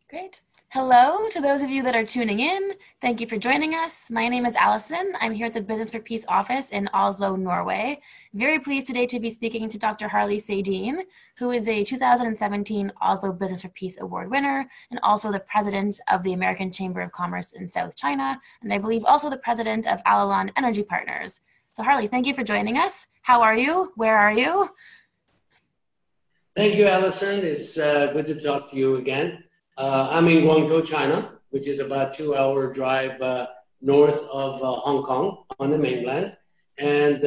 Great. Hello to those of you that are tuning in. Thank you for joining us. My name is Allison. I'm here at the Business for Peace office in Oslo, Norway. Very pleased today to be speaking to Dr. Harley Seyedin, who is a 2017 Oslo Business for Peace Award winner and also the president of the American Chamber of Commerce in South China, and I believe also the president of Allelon Energy Partners. So Harley, thank you for joining us. How are you? Where are you? Thank you, Allison. It's good to talk to you again. I'm in Guangzhou, China, which is about a 2-hour drive north of Hong Kong on the mainland. And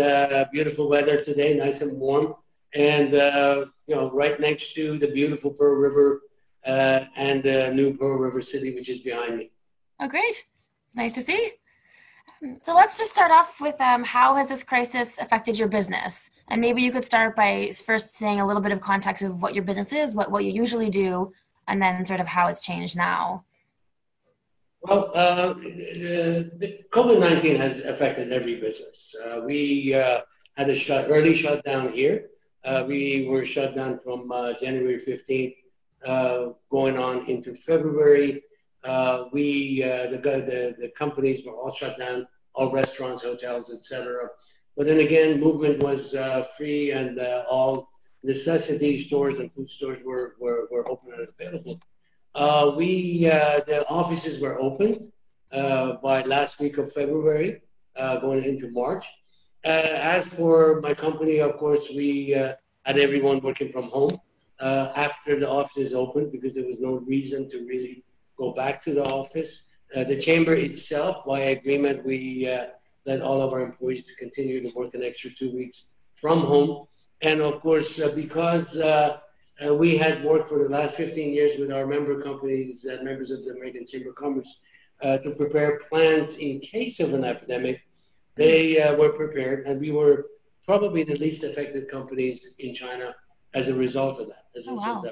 beautiful weather today, nice and warm. And, right next to the beautiful Pearl River and the new Pearl River City, which is behind me. Oh, great. It's nice to see. So let's just start off with how has this crisis affected your business? And maybe you could start by first saying a little bit of context of what your business is, what you usually do, and then sort of how it's changed now. Well, the COVID-19 has affected every business. We had a early shutdown here. We were shut down from January 15th going on into February. The companies were all shut down, all restaurants, hotels, etc. But then again, movement was free, and all necessity stores and food stores were open and available. The offices were open by last week of February, going into March. As for my company, of course, we had everyone working from home after the offices opened because there was no reason to really go back to the office. The chamber itself, by agreement, we let all of our employees to continue to work an extra 2 weeks from home. And of course, because we had worked for the last 15 years with our member companies, members of the American Chamber of Commerce, to prepare plans in case of an epidemic, they were prepared, and we were probably the least affected companies in China as a result of that. Wow.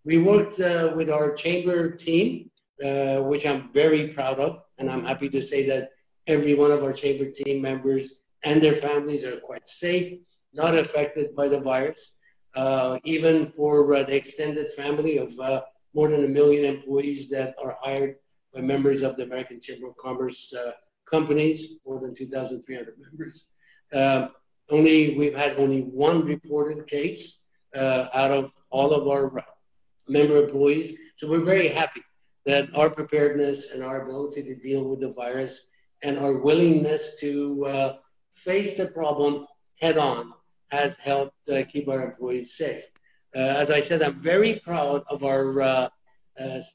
We worked with our chamber team, which I'm very proud of, and I'm happy to say that every one of our chamber team members and their families are quite safe, not affected by the virus. Even for the extended family of more than 1 million employees that are hired by members of the American Chamber of Commerce companies, more than 2,300 members. We've had only one reported case out of all of our member employees. So we're very happy that our preparedness and our ability to deal with the virus and our willingness to face the problem head on has helped keep our employees safe. As I said, I'm very proud of our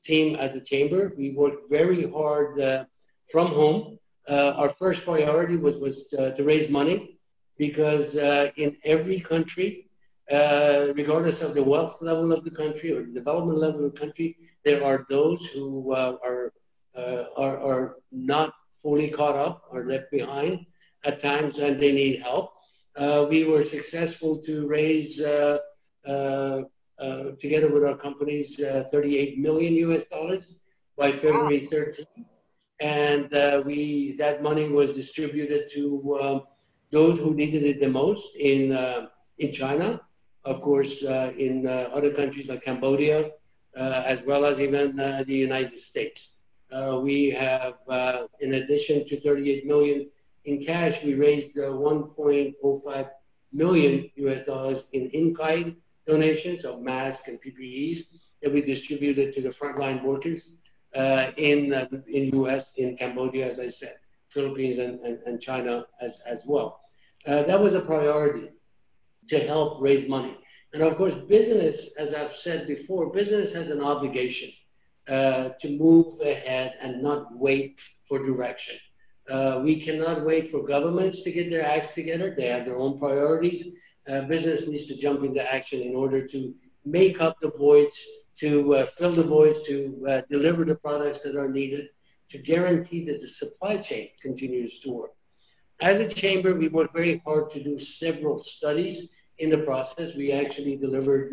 team at the Chamber. We worked very hard from home. Our first priority was to raise money because in every country, regardless of the wealth level of the country or the development level of the country, there are those who are not fully caught up or left behind at times, and they need help. We were successful to raise, together with our companies, $38 million by February 13th. And that money was distributed to those who needed it the most in China, of course, in other countries like Cambodia, as well as even the United States. We have, in addition to $38 million in cash, we raised $1.05 million in-kind donations of masks and PPEs that we distributed to the frontline workers in U.S., in Cambodia, as I said, Philippines, and China as well. That was a priority to help raise money. And of course, business, as I've said before, business has an obligation to move ahead and not wait for direction. We cannot wait for governments to get their acts together. They have their own priorities. Business needs to jump into action in order to make up the voids, to fill the voids, to deliver the products that are needed, to guarantee that the supply chain continues to work. As a chamber, we worked very hard to do several studies in the process. We actually delivered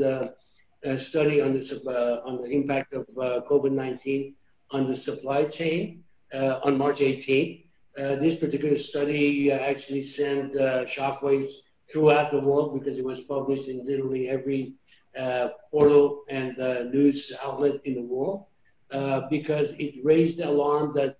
a study on the impact of COVID-19 on the supply chain on March 18th. This particular study actually sent shockwaves throughout the world because it was published in literally every portal and news outlet in the world because it raised the alarm that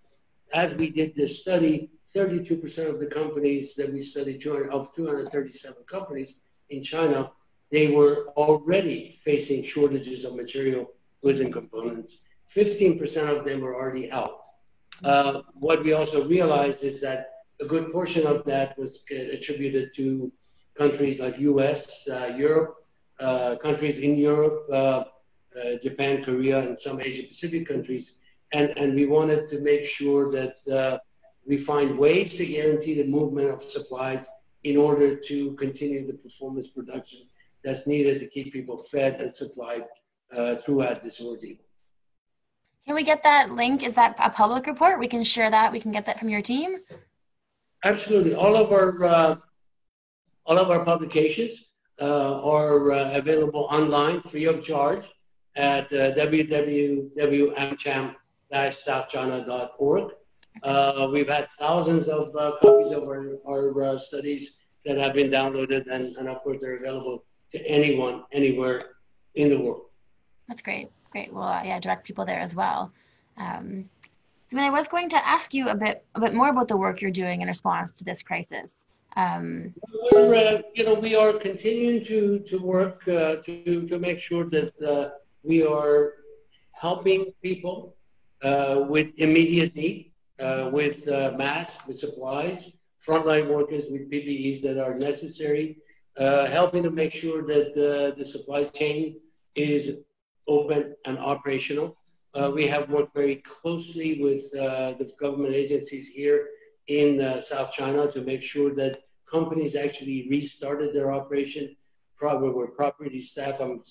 as we did this study, 32% of the companies that we studied, 237 companies in China, they were already facing shortages of material goods and components. 15% of them were already out. What we also realized is that a good portion of that was attributed to countries like US, Europe, countries in Europe, Japan, Korea, and some Asia-Pacific countries. And we wanted to make sure that we find ways to guarantee the movement of supplies in order to continue the performance production that's needed to keep people fed and supplied throughout this ordeal. Can we get that link? Is that a public report? We can share that. We can get that from your team? Absolutely. All of our publications are available online free of charge at www.amcham-southchina.org. We've had thousands of copies of our studies that have been downloaded, and of course they're available to anyone, anywhere in the world. That's great. Great. Well, yeah, direct people there as well. So I was going to ask you a bit more about the work you're doing in response to this crisis. We are continuing to work to make sure that we are helping people with immediate need, with masks, with supplies, frontline workers with PPEs that are necessary, helping to make sure that the supply chain is open and operational. We have worked very closely with the government agencies here in South China to make sure that companies actually restarted their operation. Probably were properly staffed. I'm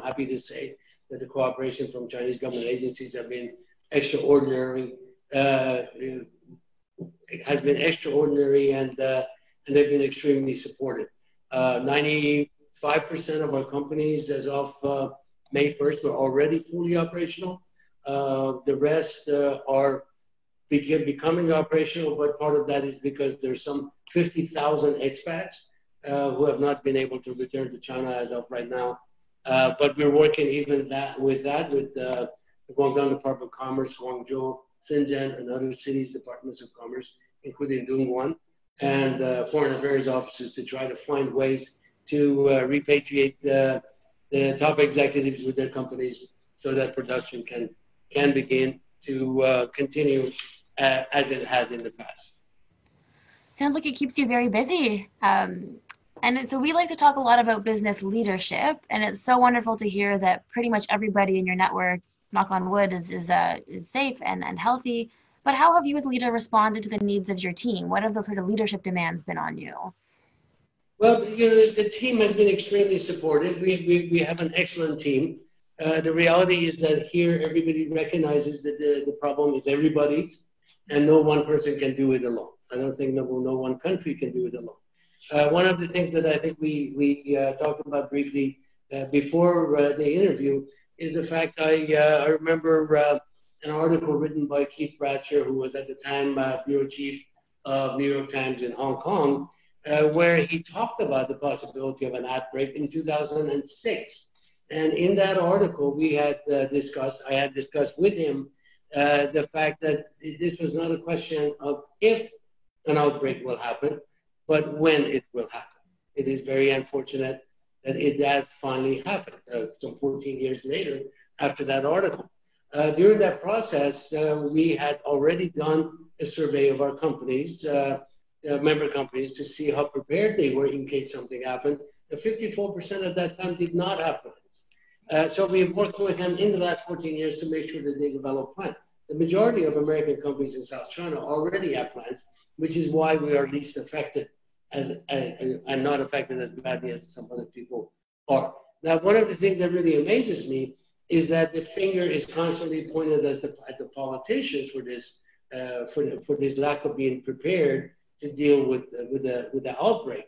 happy to say that the cooperation from Chinese government agencies have been extraordinary. It has been extraordinary, and they've been extremely supportive. 95% of our companies, as of May 1st, were already fully operational. The rest are becoming operational, but part of that is because there's some 50,000 expats who have not been able to return to China as of right now. But we're working even with the Guangdong Department of Commerce, Guangzhou, Shenzhen, and other cities' departments of commerce, including Dongguan, and foreign affairs offices to try to find ways to repatriate the top executives with their companies so that production can begin to continue as it has in the past. Sounds like it keeps you very busy. And so we like to talk a lot about business leadership, and it's so wonderful to hear that pretty much everybody in your network, knock on wood, is safe and healthy. But how have you as a leader responded to the needs of your team? What have the sort of leadership demands been on you? Well, the team has been extremely supportive. We have an excellent team. The reality is that here everybody recognizes that the problem is everybody's, and no one person can do it alone. I don't think no one country can do it alone. One of the things that I think we talked about briefly before the interview is the fact I remember an article written by Keith Bradsher, who was at the time bureau chief of New York Times in Hong Kong, where he talked about the possibility of an outbreak in 2006. And in that article, I had discussed with him the fact that this was not a question of if an outbreak will happen, but when it will happen. It is very unfortunate that it has finally happened, some 14 years later after that article. During that process, we had already done a survey of our companies, member companies, to see how prepared they were in case something happened. 54% at that time did not have plans. So we've worked with them in the last 14 years to make sure that they develop plans. The majority of American companies in South China already have plans, which is why we are least affected and not affected as badly as some other people are. Now, one of the things that really amazes me is that the finger is constantly pointed at the politicians for this lack of being prepared to deal with the outbreak.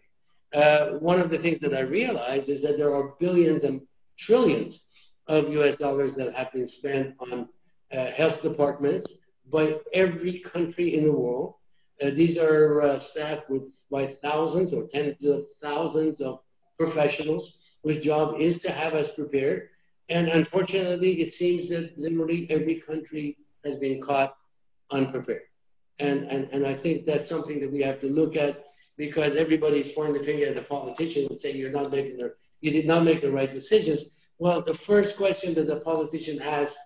One of the things that I realized is that there are billions and trillions of US dollars that have been spent on health departments by every country in the world. These are staffed by thousands or tens of thousands of professionals whose job is to have us prepared. And unfortunately, it seems that literally every country has been caught unprepared. And I think that's something that we have to look at, because everybody's pointing the finger at the politicians and saying you did not make the right decisions. Well, the first question that the politician asks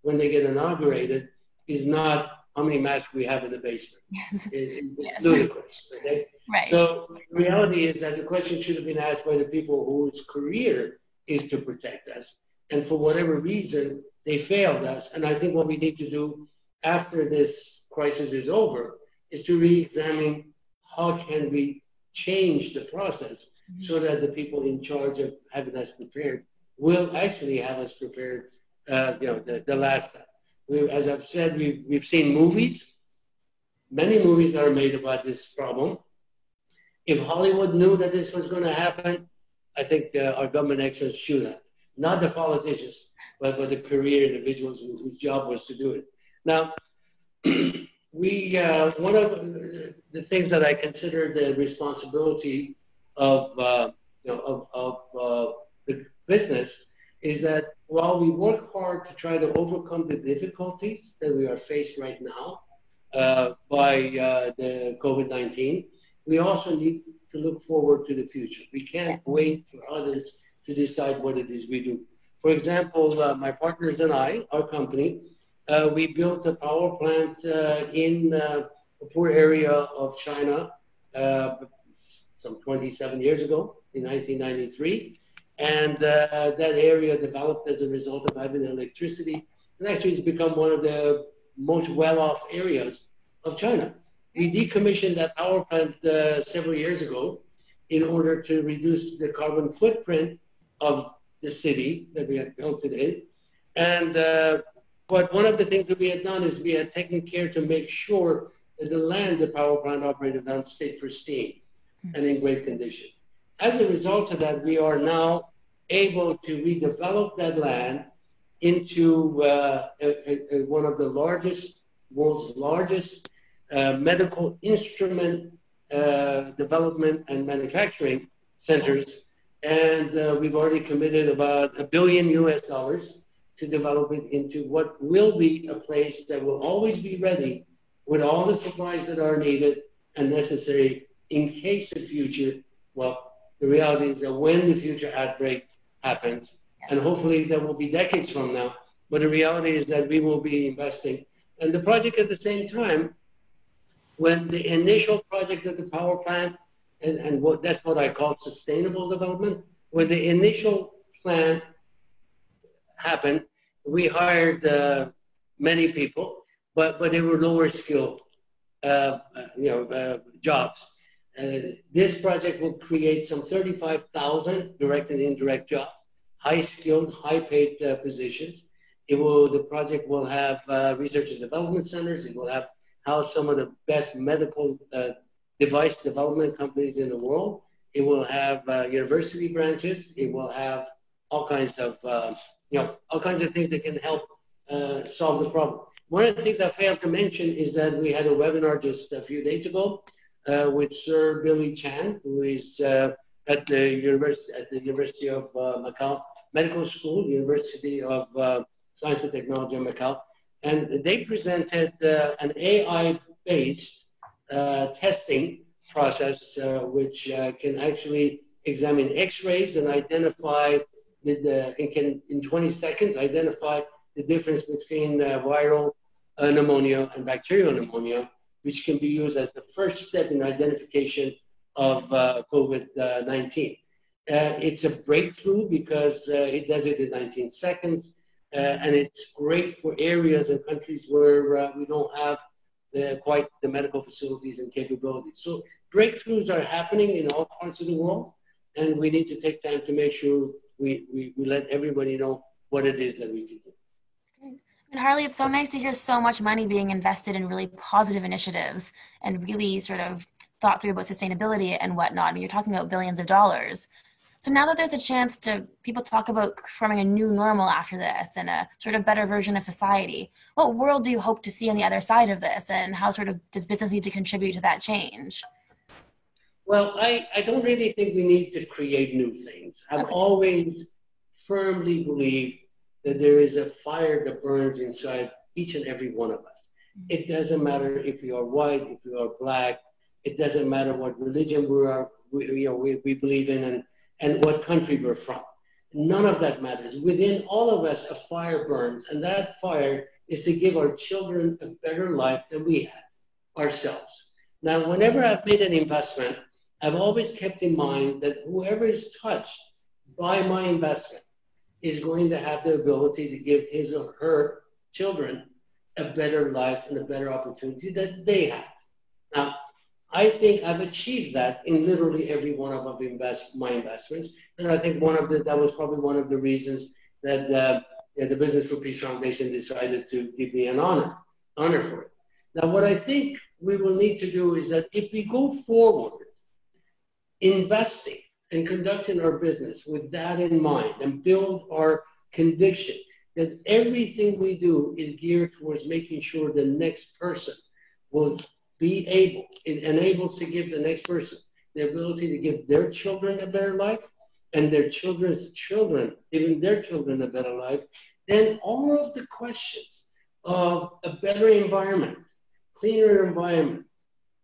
when they get inaugurated is not how many masks we have in the basement. Yes. It's ludicrous. Okay? Right. So the reality is that the question should have been asked by the people whose career is to protect us. And for whatever reason, they failed us. And I think what we need to do after this crisis is over is to re-examine how can we change the process so that the people in charge of having us prepared will actually have us prepared, the last time. As I've said, we've seen movies, many movies that are made about this problem. If Hollywood knew that this was going to happen, I think our government experts should have. Not the politicians, but the career individuals whose job was to do it. Now, one of the things that I consider the responsibility of the business is that while we work hard to try to overcome the difficulties that we are faced right now by the COVID-19, we also need to look forward to the future. We can't wait for others to decide what it is we do. For example, my partners and I, our company, we built a power plant in a poor area of China some 27 years ago, in 1993. And that area developed as a result of having electricity. And actually it's become one of the most well-off areas of China. We decommissioned that power plant several years ago in order to reduce the carbon footprint of the city that we had built it in. And but one of the things that we had done is we had taken care to make sure that the land the power plant operated on stayed pristine and in great condition. As a result of that, we are now able to redevelop that land into one of the world's largest medical instrument development and manufacturing centers. And we've already committed about $1 billion to develop it into what will be a place that will always be ready with all the supplies that are needed and necessary in case the future, well, the reality is that when the future outbreak happens, and hopefully that will be decades from now, but the reality is that we will be investing. And the project at the same time, when the initial project of the power plant, and that's what I call sustainable development, when the initial plant happened, we hired many people, but they were lower skilled jobs. This project will create some 35,000 direct and indirect jobs, high-skilled, high-paid positions. The project will have research and development centers. It will have house some of the best medical device development companies in the world. It will have university branches. It will have all kinds of things that can help solve the problem. One of the things I failed to mention is that we had a webinar just a few days ago with Sir Billy Chan, who is at the University of Macau Medical School, University of Science and Technology in Macau, and they presented an AI-based testing process which can actually examine X-rays and identify it can in 20 seconds identify the difference between viral pneumonia and bacterial pneumonia, which can be used as the first step in identification of COVID-19. It's a breakthrough because it does it in 19 seconds, and it's great for areas and countries where we don't have quite the medical facilities and capabilities. So breakthroughs are happening in all parts of the world, and we need to take time to make sure we let everybody know what it is that we can do. Great. And Harley, it's so nice to hear so much money being invested in really positive initiatives and really sort of thought through about sustainability and whatnot. I mean, you're talking about billions of dollars. So now that there's a chance to people talk about forming a new normal after this and a sort of better version of society, what world do you hope to see on the other side of this, and how sort of does business need to contribute to that change? Well, I don't really think we need to create new things. I've Okay. always firmly believed that there is a fire that burns inside each and every one of us. It doesn't matter if you are white, if you are black. It doesn't matter what religion we believe in and what country we're from. None of that matters. Within all of us, a fire burns, and that fire is to give our children a better life than we had ourselves. Now, whenever I've made an investment, I've always kept in mind that whoever is touched by my investment is going to have the ability to give his or her children a better life and a better opportunity that they have. Now, I think I've achieved that in literally every one of my investments, and I think that was probably one of the reasons that the Business for Peace Foundation decided to give me an honor for it. Now, what I think we will need to do is that if we go forward investing and conducting our business with that in mind and build our conviction that everything we do is geared towards making sure the next person will be enabled to give the next person the ability to give their children a better life and their children's children, giving their children a better life, then all of the questions of a better environment, cleaner environment,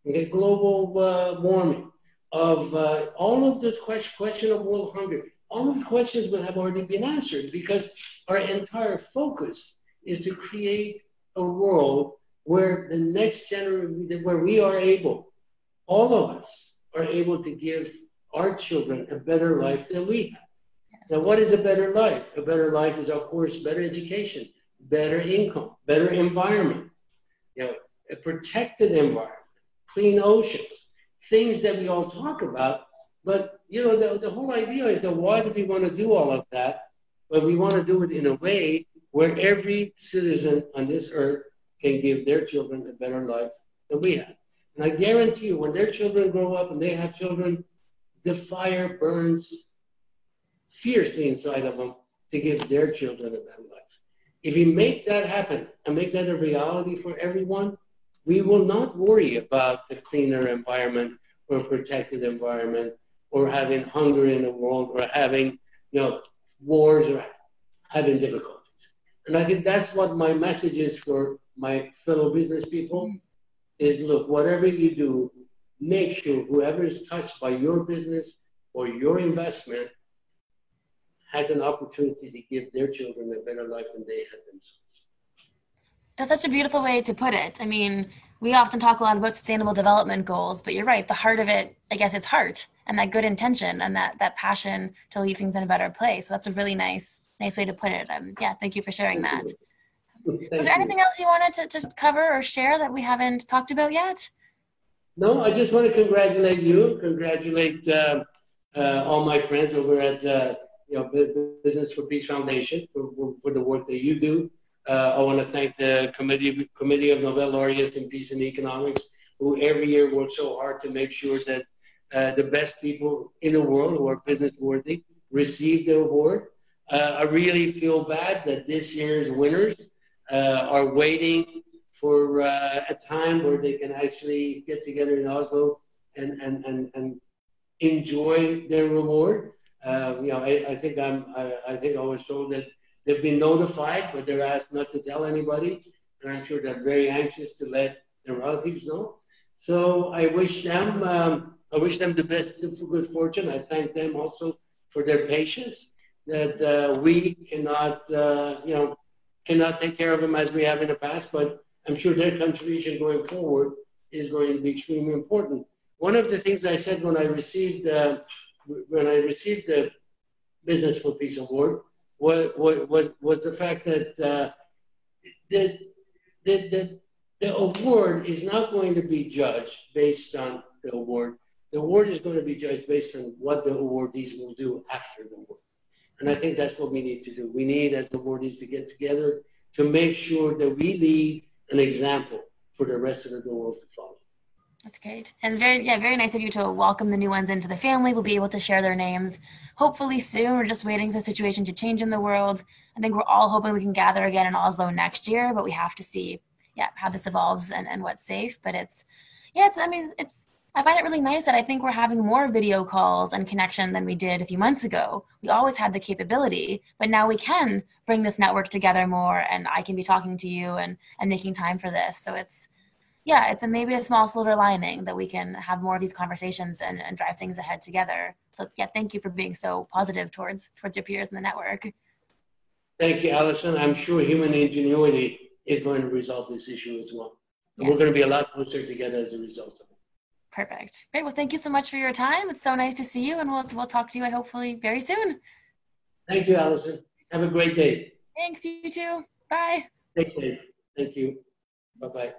okay, global warming, of all of the question of world hunger, all of the questions will have already been answered because our entire focus is to create a world where the next generation, where we are able, all of us are able to give our children a better life than we have. Yes. Now, what is a better life? A better life is, of course, better education, better income, better environment, a protected environment, clean oceans, things that we all talk about. But, the whole idea is that why do we want to do all of that? But we want to do it in a way where every citizen on this earth can give their children a better life than we have. And I guarantee you, when their children grow up and they have children, the fire burns fiercely inside of them to give their children a better life. If we make that happen and make that a reality for everyone, we will not worry about a cleaner environment or a protected environment or having hunger in the world or having, wars or having difficulties. And I think that's what my message is for my fellow business people is, look, whatever you do, make sure whoever is touched by your business or your investment has an opportunity to give their children a better life than they had themselves. That's such a beautiful way to put it. I mean, we often talk a lot about sustainable development goals, but you're right. The heart of it, I guess, is heart and that good intention and that passion to leave things in a better place. So that's a really nice way to put it. Yeah, thank you for sharing that. Was there anything else you wanted to cover or share that we haven't talked about yet? No, I just want to congratulate you, congratulate all my friends over at Business for Peace Foundation for the work that you do. I want to thank the Committee of Nobel Laureates in Peace and Economics, who every year work so hard to make sure that the best people in the world who are business worthy receive the award. I really feel bad that this year's winners are waiting for a time where they can actually get together in Oslo and enjoy their reward. I think I was told that they've been notified, but they're asked not to tell anybody, and I'm sure they're very anxious to let their relatives know. So I wish them the best of good fortune. I thank them also for their patience. That we cannot take care of them as we have in the past, but I'm sure their contribution going forward is going to be extremely important. One of the things I said when I received the Business for Peace Award was the fact that the award is not going to be judged based on the award. The award is going to be judged based on what the awardees will do after the award. And I think that's what we need to do. We need, as awardees, to get together to make sure that we lead an example for the rest of the world to follow. That's great. And very nice of you to welcome the new ones into the family. We'll be able to share their names hopefully soon. We're just waiting for the situation to change in the world. I think we're all hoping we can gather again in Oslo next year, but we have to see how this evolves and what's safe. But it's I find it really nice that I think we're having more video calls and connection than we did a few months ago. We always had the capability, but now we can bring this network together more, and I can be talking to you and making time for this. So it's maybe a small silver lining that we can have more of these conversations and drive things ahead together. So yeah, thank you for being so positive towards your peers in the network. Thank you, Allison. I'm sure human ingenuity is going to resolve this issue as well. And we're Yes, going to be a lot closer together as a result of it. perfect. Great. Well, thank you so much for your time. It's so nice to see you, and we'll talk to you hopefully very soon. Thank you, Allison. Have a great day. Thanks, you too. Bye. Stay safe. Thank you. Bye-bye.